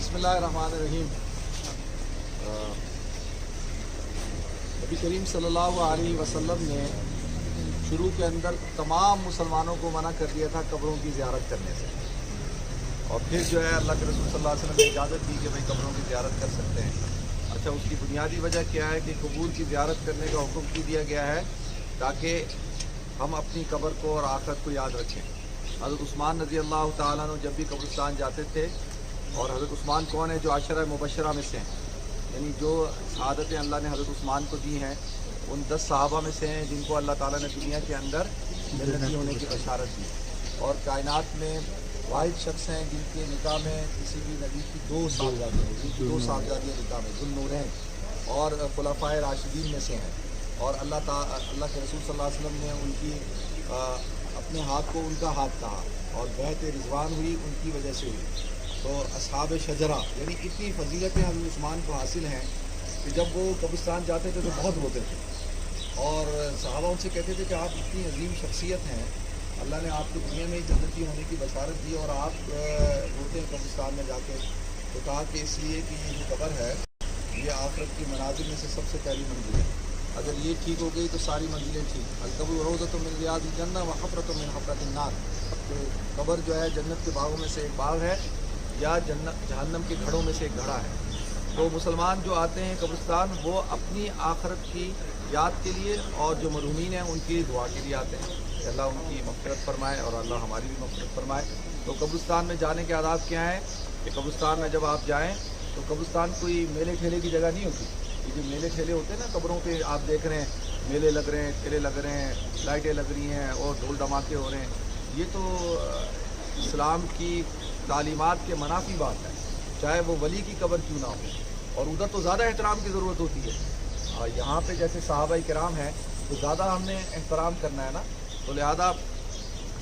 बिस्मिल्लाहिर्रहमानिर्रहीम। नबी करीम सल्लल्लाहु अलैहि वसल्लम ने शुरू के अंदर तमाम मुसलमानों को मना कर दिया था कब्रों की ज़ियारत करने से, और फिर जो है अल्लाह के रसूल सल्लल्लाहु अलैहि वसल्लम ने इजाज़त दी कि भाई कब्रों की ज़ियारत कर सकते हैं। अच्छा, उसकी बुनियादी वजह क्या है कि कबूर की ज़ियारत करने का हुक्म की दिया गया है ताकि हम अपनी कब्र को और आखिरत को याद रखें। हज़रत उस्मान रज़ी अल्लाह तआला अन्हु जब भी कब्रिस्तान जाते थे, और हज़रत उस्मान कौन है? जो आशरा मुबशरा में से हैं, यानी जो शहादतें अल्लाह ने हज़रत उस्मान को दी हैं, उन 10 सहाबा में से हैं जिनको अल्लाह ताला ने दुनिया के अंदर जन्नती होने की बशारत दी। और कायनात में वाहिद शख्स हैं जिनके निकाह में किसी भी नबी की 2 साहबजादियाँ हैं, जिनकी 2 साहबजादियाँ निकाह में ज़ुन्नूरैन और खुलफाए राशिदीन में से हैं। और अल्लाह के रसूल सल्लल्लाहु अलैहि वसल्लम ने उनकी अपने हाथ को उनका हाथ कहा, और बैत रिज़वान हुई उनकी वजह से हुई। तो असहाब शजरा यानी इतनी फजीलतें हज़रत उस्मान को हासिल हैं कि जब वो कब्रिस्तान जाते थे तो बहुत रोते थे, और सहाबा उनसे कहते थे कि आप इतनी अजीम शख्सियत हैं, अल्लाह ने आपको दुनिया में ही जन्नती होने की बशारत दी और आप रोते हैं कब्रिस्तान में जाके। तो कहा कि इसलिए कि ये जो कब्र है ये आखिरत की मनाजिल में से सबसे पहली मंजिल है, अगर ये ठीक हो गई तो सारी मंजिलें ठीक। अलकब्र रोज़तुम मिन रियादिल जन्नह व हफ़रतुम मिन हफ़रतिन नार। तो कब्र जो है जन्नत के बागों में से एक बाग है या जहन्नम के घड़ों में से एक घड़ा है। तो मुसलमान जो आते हैं कब्रिस्तान, वो अपनी आखिरत की याद के लिए और जो मरहूमीन हैं उनकी दुआ के लिए आते हैं कि अल्लाह उनकी मग़फ़िरत फरमाए और अल्लाह हमारी भी मग़फ़िरत फरमाए। तो कब्रिस्तान में जाने के आदाब क्या हैं कि कब्रिस्तान में जब आप जाएँ तो कब्रिस्तान कोई मेले ठेले की जगह नहीं होती। ये जो मेले ठेले होते हैं ना कब्रों पे, आप देख रहे हैं मेले लग रहे हैं, ठेले लग रहे हैं, लाइटें लग रही हैं और ढोल धमाके हो रहे हैं, ये तो इस्लाम की तालीमात के मनाफी बात है, चाहे वो वली की कब्र क्यों ना हो। और उधर तो ज़्यादा एहतराम की ज़रूरत होती है, और यहाँ पे जैसे सहाबा किराम हैं तो ज़्यादा हमने एहतराम करना है ना। तो लिहाजा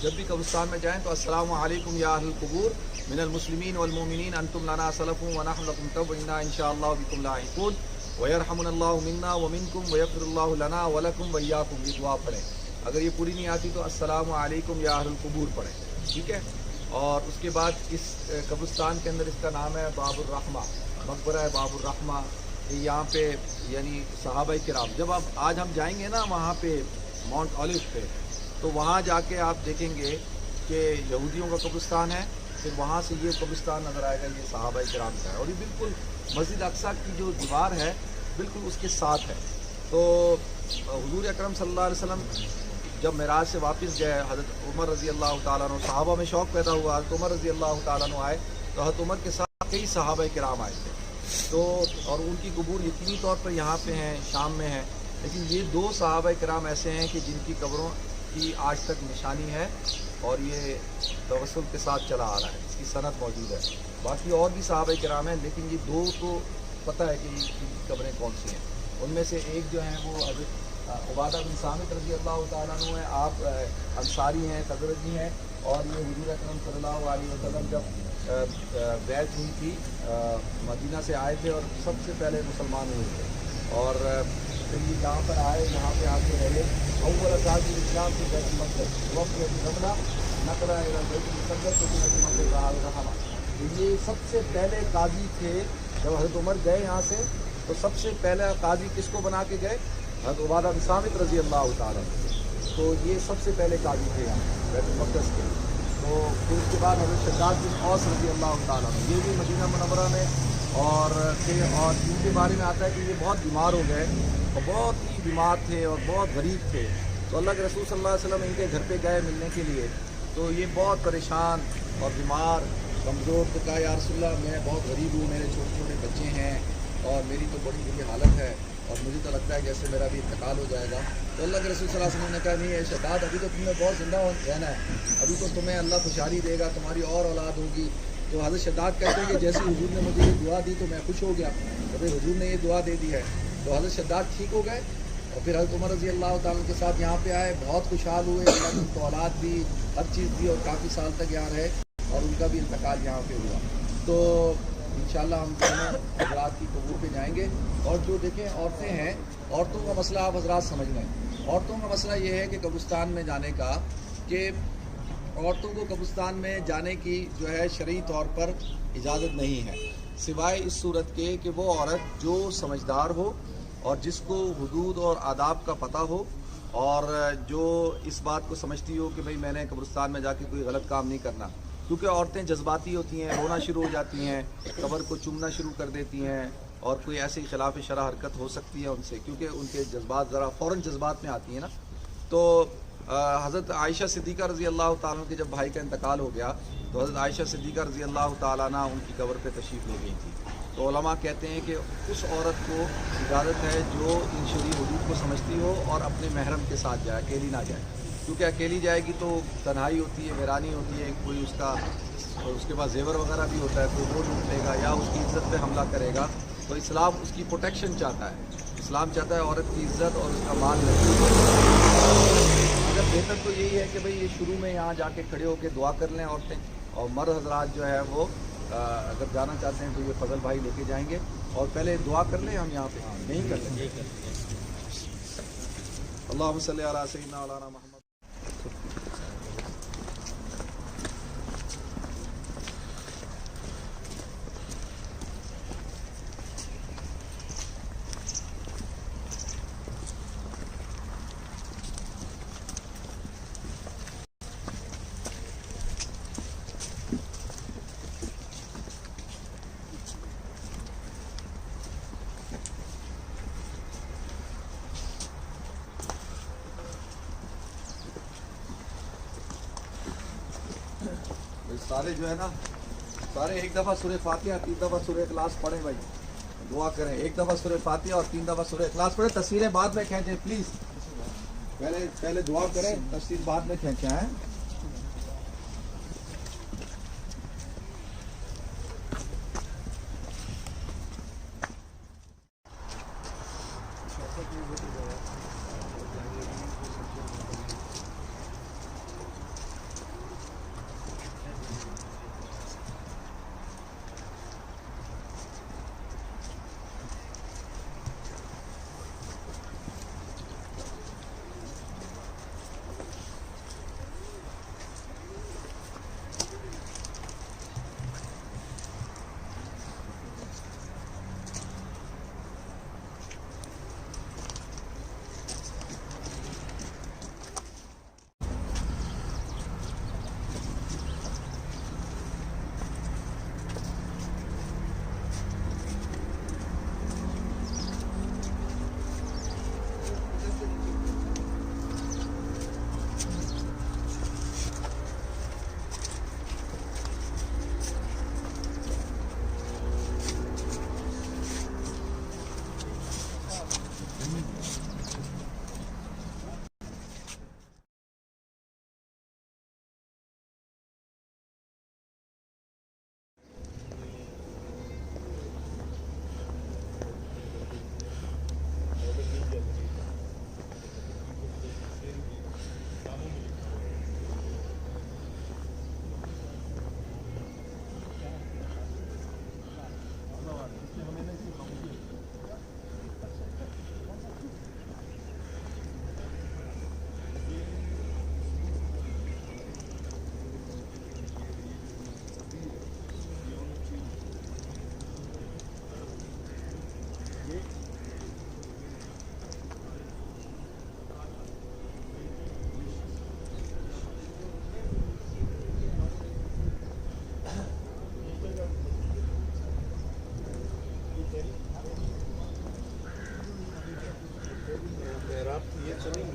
जब भी कब्रिस्तान में जाएँ तो अस्सलामु अलैकुम या अहलुल कुबूर मिनल मुस्लिमीन वल मोमिनीन अंतुम लना सलफ़ुन व नहनु लकुम तबइना इंशाअल्लाह बिकुम लाहिकून व यरहमुनल्लाहु मिन्ना व मिनकुम व यग़फिरुल्लाहु लना व लकुम व इय्याकुम। ये दुआ पढ़ें। अगर ये पूरी नहीं आती तो अस्सलामु अलैकुम या अहलुल कुबूर पढ़ें, ठीक है। और उसके बाद इस कब्रिस्तान के अंदर इसका नाम है बाबुर रहमा, मकबरा है बाबुर रहमा। यहाँ पे यानी सहाबा किराम, जब आप आज हम जाएंगे ना वहाँ पे माउंट ऑलिव पे, तो वहाँ जाके आप देखेंगे कि यहूदियों का कब्रिस्तान है, फिर वहाँ से ये कब्रिस्तान नज़र आएगा, ये सहाबा किराम का है, और ये बिल्कुल मस्जिद अक्सा की जो दीवार है बिल्कुल उसके साथ है। तो हुज़ूर अकरम सल्लल्लाहु अलैहि वसल्लम जब मेराज से वापस गए, हज़रत उमर रज़ी अल्लाह तआला अन्हु, सहाबा में शौक़ पैदा हुआ, हज़रत उमर रज़ी अल्लाह तआला अन्हु आए, तो हज़रत उमर के साथ कई सहाबा किराम आए थे। तो और उनकी कबूर यकीनी तौर पर यहाँ पे हैं, शाम में है, लेकिन ये 2 सहाबा किराम ऐसे हैं कि जिनकी कब्रों की आज तक निशानी है, और ये तवस्सुल के साथ चला आ रहा है, इसकी सनद मौजूद है। बाकी और भी सहाबा किराम हैं, लेकिन ये 2 तो पता है कि इनकी कब्रें कौन सी हैं। उनमें से एक जो हैं वो हज़रत उबादा बिन सामित रज़ी अल्लाह तआला अन्हु हैं, आप अंसारी हैं, खज़रजी हैं, और ये हुज़ूर अकरम सल्लल्लाहु अलैहि वसल्लम जब बैत हुई थी मदीना से आए थे और सबसे पहले मुसलमान हुए थे, और फिर ये यहाँ पर आए, यहाँ पे आके रहे। अव्वल अज़ाज़िल इस्लाम की बैत मक़दस वक़्त रमला नक़ला इला बैतुल मुक़द्दस तो ये सबसे पहले काजी थे। जब हज़रत उमर गए यहाँ से तो सबसे पहले काजी किसको बना के गए? हज़रत उबादा बिन सामित रज़ी अल्लाह तआला। तो ये सबसे पहले काजी थे यहाँ बैतुल मुक़द्दस के। तो फिर उसके बाद हज़रत शद्दाद बिन औस रज़ी अल्लाह तआला, ये भी मदीना मुनव्वरा में और थे, और इनके बारे में आता है कि ये बहुत बीमार हो गए, और बहुत ही बीमार थे और बहुत गरीब थे। तो अल्लाह के रसूल सल्लल्लाहु अलैहि वसल्लम इनके घर पे गए मिलने के लिए, तो ये बहुत परेशान और बीमार कमज़ोर। तो कहा या रसूलल्लाह, मैं बहुत गरीब हूँ, मेरे छोटे छोटे बच्चे हैं और मेरी तो बड़ी बुरी हालत है, और मुझे तो लगता है जैसे मेरा भी इंतकाल हो जाएगा। तो अल्लाह के रसूल सल्लल्लाहु अलैहि वसल्लम ने कहा, नहीं है शद्दाद, अभी तो तुम्हें बहुत ज़िंदा रहना है, अभी तो तुम्हें अल्लाह खुशहाली देगा, तुम्हारी और औलाद होगी। तो हज़रत शद्दाद कहते हैं कि जैसे हुजूर ने मुझे ये दुआ दी तो मैं खुश हो गया, तो फिर हुजूर ने ये दुआ दे दी है। तो हज़रत शद्दाद ठीक हो गए, और फिर हज़रत उमर रज़ी अल्लाह तआला के साथ यहाँ पे आए, बहुत खुशहाल हुए, अल्लाह ने उनको औलाद दी, हर चीज़ दी, और काफ़ी साल तक यहाँ रहे, और उनका भी इंतकाल यहाँ पे हुआ। तो इंशाअल्लाह हम दोनों हज़रात की कबूर पे जाएंगे। और जो देखें औरतें हैं, औरतों का मसला आप हज़रात समझ लें। औरतों का मसला ये है कि कब्रिस्तान में जाने का, कि औरतों को कब्रिस्तान में जाने की जो है शरई तौर पर इजाज़त नहीं है। سوائے اس صورت کے کہ وہ عورت جو سمجھدار ہو اور جس کو حدود اور آداب کا پتہ ہو اور جو اس بات کو سمجھتی ہو کہ بھئی میں نے قبرستان میں جا کے کوئی غلط کام نہیں کرنا، کیونکہ عورتیں جذباتی ہوتی ہیں، رونا شروع ہو جاتی ہیں، قبر کو چومنا شروع کر دیتی ہیں، اور کوئی ایسی خلاف شرع حرکت ہو سکتی ہے ان سے، کیونکہ ان کے جذبات ذرا فوراً جذبات میں آتی ہیں نا. تو حضرت عائشہ صدیقہ رضی اللہ تعالیٰ عنہ کے جب بھائی کا انتقال ہو گیا تو حضرت عائشہ صدیقہ رضی اللہ تعالیٰ عنہ ان کی قبر پہ تشریف لے گئی تھی. تو علماء کہتے ہیں کہ اس عورت کو اجازت ہے جو ان شرعی حدود کو سمجھتی ہو اور اپنے محرم کے ساتھ جائے، اکیلی نہ جائے، کیونکہ اکیلی جائے گی تو تنہائی ہوتی ہے، ویرانی ہوتی ہے، کوئی اس کے پاس زیور وغیرہ بھی ہوتا ہے، کوئی وہ لوٹ لے گا یا اس کی عزت پہ حملہ کرے گا. تو اسلام اس کی پروٹیکشن چاہتا ہے، اسلام چاہتا ہے عورت کی عزت اور اس کا مال نہیں. اگر بہتر تو یہی ہے کہ بھئی یہ شروع میں یہاں جا کے کھڑے ہو کے دعا کر لیں عورتیں، اور مرد حضرات جو ہے وہ اگر جانا چاہتے ہیں تو یہ فضل بھائی لے کے جائیں گے، اور پہلے دعا کر لیں. ہم یہاں پہ نہیں کر لیں. اللہم صلی علی سیدنا مولانا محمد. سارے جو ہے نا، سارے ایک دفعہ سورہ فاتحہ 3 دفعہ سورہ اخلاص پڑھیں بھائی، دعا کریں. ایک دفعہ سورہ فاتحہ اور 3 دفعہ سورہ اخلاص پڑھیں. تصویریں بعد میں کھینچیں پلیز، پہلے دعا کریں، تصویر بعد میں کھینچیں. ہیں